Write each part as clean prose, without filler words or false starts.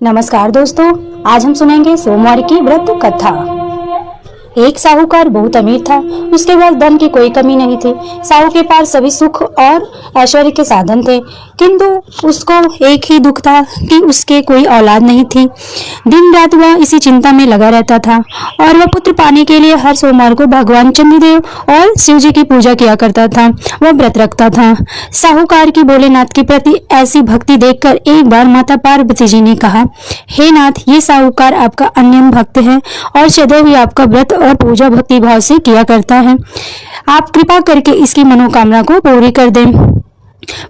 नमस्कार दोस्तों, आज हम सुनेंगे सोमवार की व्रत कथा। एक साहूकार बहुत अमीर था। उसके पास धन की कोई कमी नहीं थी। साहू के पास सभी सुख और ऐश्वर्य के साधन थे, किंतु उसको एक ही दुख था कि उसके कोई औलाद नहीं थी। दिन रात वह इसी चिंता में लगा रहता था और वह पुत्र पाने के लिए हर सोमवार को भगवान चंद्रदेव और शिव जी की पूजा किया करता था। वह व्रत रखता था। साहूकार की भोलेनाथ के प्रति ऐसी भक्ति देखकर एक बार माता पार्वती जी ने कहा, हे नाथ, ये साहूकार आपका अन्य भक्त है और सदैव ही आपका व्रत और पूजा भक्ति भाव से किया करता है। आप कृपा करके इसकी मनोकामना को पूरी कर दें।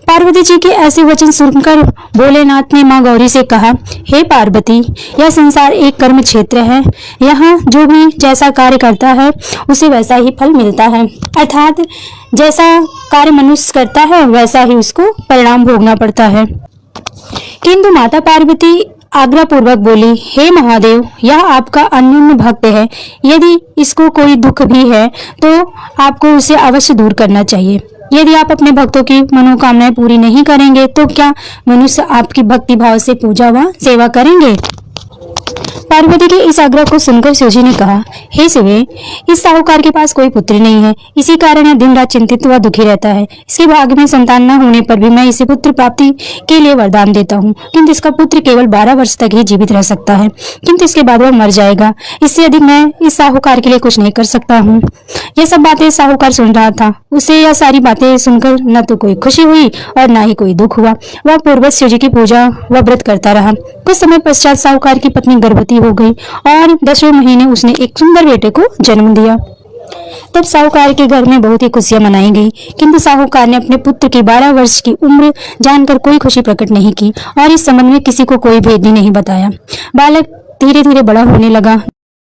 पार्वती जी के ऐसे वचन सुनकर भोलेनाथ ने मां गौरी से कहा, हे पार्वती, यह संसार एक कर्म क्षेत्र है। यहाँ जो भी जैसा कार्य करता है उसे वैसा ही फल मिलता है, अर्थात जैसा कार्य मनुष्य करता है वैसा ही उसको परिणाम भोगना पड़ता है। किंतु माता पार्वती आग्रह पूर्वक बोली, हे महादेव, यह आपका अन्योन्य भक्त है। यदि इसको कोई दुख भी है तो आपको उसे अवश्य दूर करना चाहिए। यदि आप अपने भक्तों की मनोकामनाएं पूरी नहीं करेंगे तो क्या मनुष्य आपकी भक्ति भाव से पूजा व सेवा करेंगे? पार्वती के इस आग्रह को सुनकर शिवजी ने कहा, हे शिवे, इस साहूकार के पास कोई पुत्र नहीं है। इसी कारण यह दिन रात चिंतित व दुखी रहता है। इसके भाग्य में संतान न होने पर भी मैं इसे पुत्र प्राप्ति के लिए वरदान देता हूँ, किंतु इसका पुत्र केवल 12 वर्ष तक ही जीवित रह सकता है, किंतु इसके बाद वह मर जाएगा। इससे अधिक मैं इस साहूकार के लिए कुछ नहीं कर सकता हूँ। यह सब बातें साहूकार सुन रहा था। उसे यह सारी बातें सुनकर न तो कोई खुशी हुई और न ही कोई दुख हुआ। वह पूर्वज शिव जी की पूजा व व्रत करता रहा। कुछ समय पश्चात साहूकार की पत्नी गर्भवती हो गई और 10वें महीने उसने एक सुंदर बेटे को जन्म दिया। तब साहूकार के घर में बहुत ही खुशियां मनाई गई, किंतु साहूकार ने अपने पुत्र की 12 वर्ष की उम्र जानकर कोई खुशी प्रकट नहीं की और इस संबंध में किसी को कोई भेद भी नहीं बताया। बालक धीरे धीरे बड़ा होने लगा।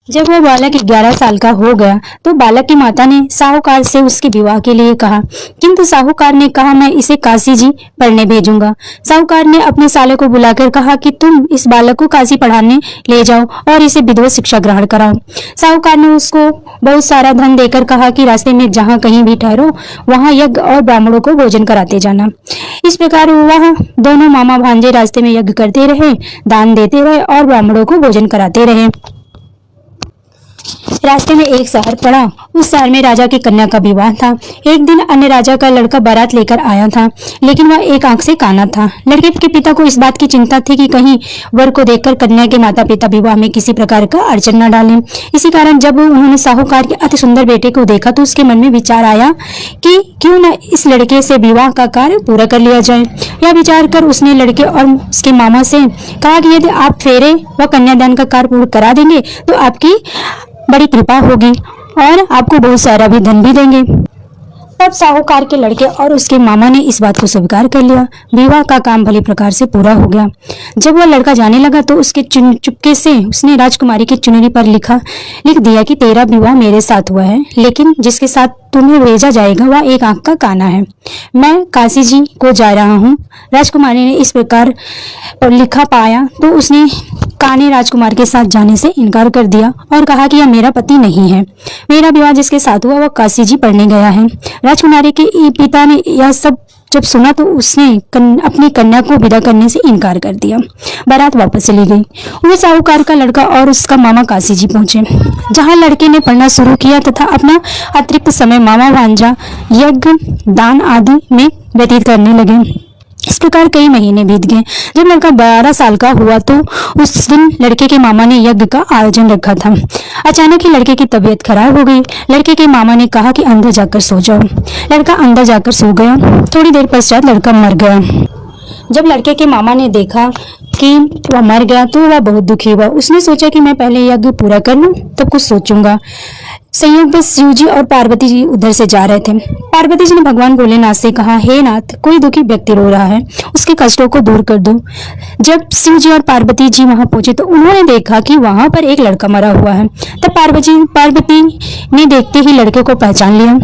जब वह बालक 11 साल का हो गया तो बालक की माता ने साहूकार से उसके विवाह के लिए कहा, किंतु साहूकार ने कहा, मैं इसे काशी जी पढ़ने भेजूंगा। साहूकार ने अपने साले को बुलाकर कहा कि तुम इस बालक को काशी पढ़ाने ले जाओ और इसे विधिवत शिक्षा ग्रहण कराओ। साहूकार ने उसको बहुत सारा धन देकर कहा कि रास्ते में जहाँ कहीं भी ठहरो वहाँ यज्ञ और ब्राह्मणों को भोजन कराते जाना। इस प्रकार वह दोनों मामा भांजे रास्ते में यज्ञ करते रहे, दान देते रहे और ब्राह्मणों को भोजन कराते रहे। रास्ते में एक शहर पड़ा। उस शहर में राजा की कन्या का विवाह था। एक दिन अन्य राजा का लड़का बारात लेकर आया था, लेकिन वह एक आंख से काना था। लड़के के पिता को इस बात की चिंता थी कि कहीं वर को देखकर कन्या के माता पिता विवाह में किसी प्रकार का अड़चन न डालें। इसी कारण जब उन्होंने साहूकार के अति सुंदर बेटे को देखा तो उसके मन में विचार आया कि क्यों न इस लड़के से विवाह का कार्य पूरा कर लिया जाए। यह विचार कर उसने लड़के और उसके मामा से कहा कि यदि आप फेरे व कन्यादान का कार्य पूर्ण करा देंगे तो आपकी बड़ी कृपा होगी और आपको बहुत सारा भी धन भी देंगे। तब साहूकार के लड़के और उसके मामा ने इस बात को स्वीकार कर लिया। विवाह का काम भली प्रकार से पूरा हो गया। जब वह लड़का जाने लगा तो उसके चुपके से उसने राजकुमारी की चुनरी पर लिख दिया कि तेरा विवाह मेरे साथ हुआ है, लेकिन जिसके साथ तुम्हें भेजा जाएगा वह एक आंख का काना है। मैं काशी जी को जा रहा हूँ। राजकुमारी ने इस प्रकार लिखा पाया तो उसने काने राजकुमार के साथ जाने से इनकार कर दिया और कहा कि यह मेरा पति नहीं है। मेरा विवाह जिसके साथ हुआ वह काशी जी पढ़ने गया है। राजकुमारी के पिता ने यह सब जब सुना तो उसने अपनी कन्या को विदा करने से इनकार कर दिया। बारात वापस चली गई। वह साहूकार का लड़का और उसका मामा काशी जी पहुंचे, जहां लड़के ने पढ़ना शुरू किया तथा अपना अतिरिक्त समय मामा भांजा यज्ञ दान आदि में व्यतीत करने लगे। इस प्रकार कई महीने बीत गए। जब लड़का 12 साल का हुआ तो उस दिन लड़के के मामा ने यज्ञ का आयोजन रखा था। अचानक ही लड़के की तबीयत खराब हो गई। लड़के के मामा ने कहा कि अंदर जाकर सो जाओ। लड़का अंदर जाकर सो गया। थोड़ी देर पश्चात लड़का मर गया। जब लड़के के मामा ने देखा कि वह मर गया तो वह बहुत दुखी हुआ। उसने सोचा कि मैं पहले यज्ञ पूरा कर लूं तब कुछ सोचूंगा। संयोग में शिव जी और पार्वती जी उधर से जा रहे थे। पार्वती जी ने भगवान भोलेनाथ से कहा, हे नाथ, कोई दुखी व्यक्ति रो रहा है, उसके कष्टों को दूर कर दो। जब शिव जी और पार्वती जी वहां पहुंचे तो उन्होंने देखा कि वहां पर एक लड़का मरा हुआ है। तब पार्वती ने देखते ही लड़के को पहचान लिया।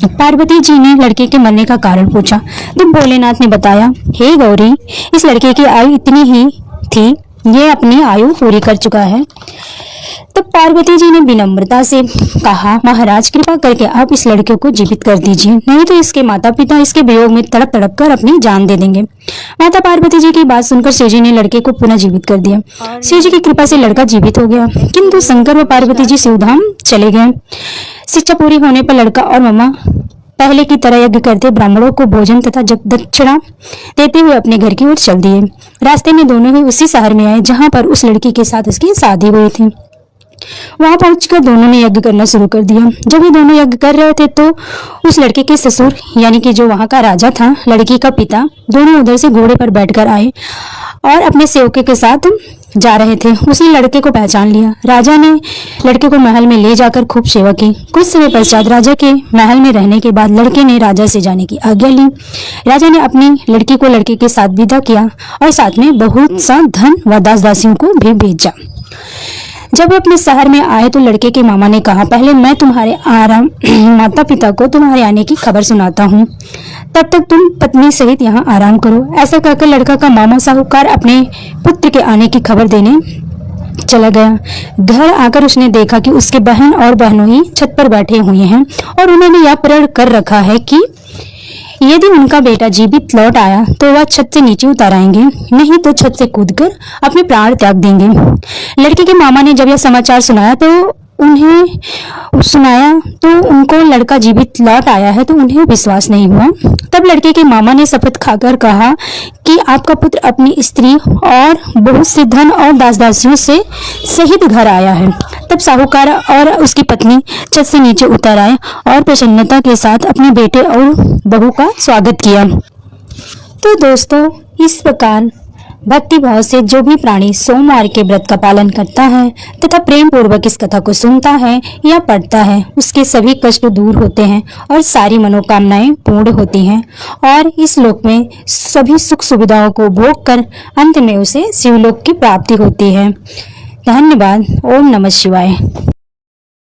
पार्वती जी ने लड़के के मरने का कारण पूछा तो भोलेनाथ ने बताया, हे गौरी, इस लड़के की आयु इतनी ही थी, ये अपनी आयु पूरी कर चुका है। तब पार्वती जी ने विनम्रता से कहा, महाराज कृपा करके आप इस लड़के को जीवित कर दीजिए, नहीं तो इसके माता पिता इसके वियोग में तड़प तड़प कर अपनी जान दे देंगे। माता पार्वती जी की बात सुनकर शिव जी ने लड़के को पुनः जीवित कर दिया। शिव जी की कृपा से लड़का जीवित हो गया, किंतु शंकर व पार्वती जी शिवधाम चले गए। शिक्षा पूरी होने पर लड़का और मम्मा पहले की तरह यज्ञ करते ब्राह्मणों को भोजन तथा दक्षिणा देते हुए अपने घर की ओर चल दिए। रास्ते में दोनों ही उसी शहर में आए जहां पर उस लड़की के साथ उसकी शादी हुई थी। वहां पहुंचकर दोनों ने यज्ञ करना शुरू कर दिया। जब ये दोनों यज्ञ कर रहे थे तो उस लड़के के ससुर यानी कि जो वहां का राजा था, लड़की का पिता, दोनों उधर से घोड़े पर बैठकर आए और अपने सेवके के साथ जा रहे थे। उसने लड़के को पहचान लिया। राजा ने लड़के को महल में ले जाकर खूब सेवा की। कुछ समय पश्चात राजा के महल में रहने के बाद लड़के ने राजा से जाने की आज्ञा ली। राजा ने अपनी लड़की को लड़के के साथ विदा किया और साथ में बहुत सा धन व दास दासियों को भी भेजा। जब वे अपने शहर में आए तो लड़के के मामा ने कहा, पहले मैं तुम्हारे माता पिता को तुम्हारे आने की खबर सुनाता हूँ, तब तक तुम पत्नी सहित यहाँ आराम करो। ऐसा कहकर लड़का का मामा साहूकार अपने पुत्र के आने की खबर देने चला गया। घर आकर उसने देखा कि उसके बहन और बहनों ही छत पर बैठे हुए हैं और उन्होंने यह प्रण कर रखा है कि यदि उनका बेटा जीवित लौट आया तो वह छत से नीचे उतर आएंगे, नहीं तो छत से कूदकर अपने प्राण त्याग देंगे। लड़के के मामा ने जब यह समाचार सुनाया तो उनको लड़का जीवित लौट आया है तो उन्हें विश्वास नहीं हुआ। तब लड़के के मामा ने शपथ खाकर कहा कि आपका पुत्र अपनी स्त्री और बहुत से धन और दास दासियों से सहित घर आया है। तब साहूकार और उसकी पत्नी छत से नीचे उतर आए और प्रसन्नता के साथ अपने बेटे और बहू का स्वागत किया। तो दोस्तों, इस प्रकार भक्ति भाव से जो भी प्राणी सोमवार के व्रत का पालन करता है तथा प्रेम पूर्वक इस कथा को सुनता है या पढ़ता है, उसके सभी कष्ट दूर होते हैं और सारी मनोकामनाएं पूर्ण होती हैं और इस लोक में सभी सुख सुविधाओं को भोग कर अंत में उसे शिवलोक की प्राप्ति होती है। धन्यवाद। ओम नमः शिवाय।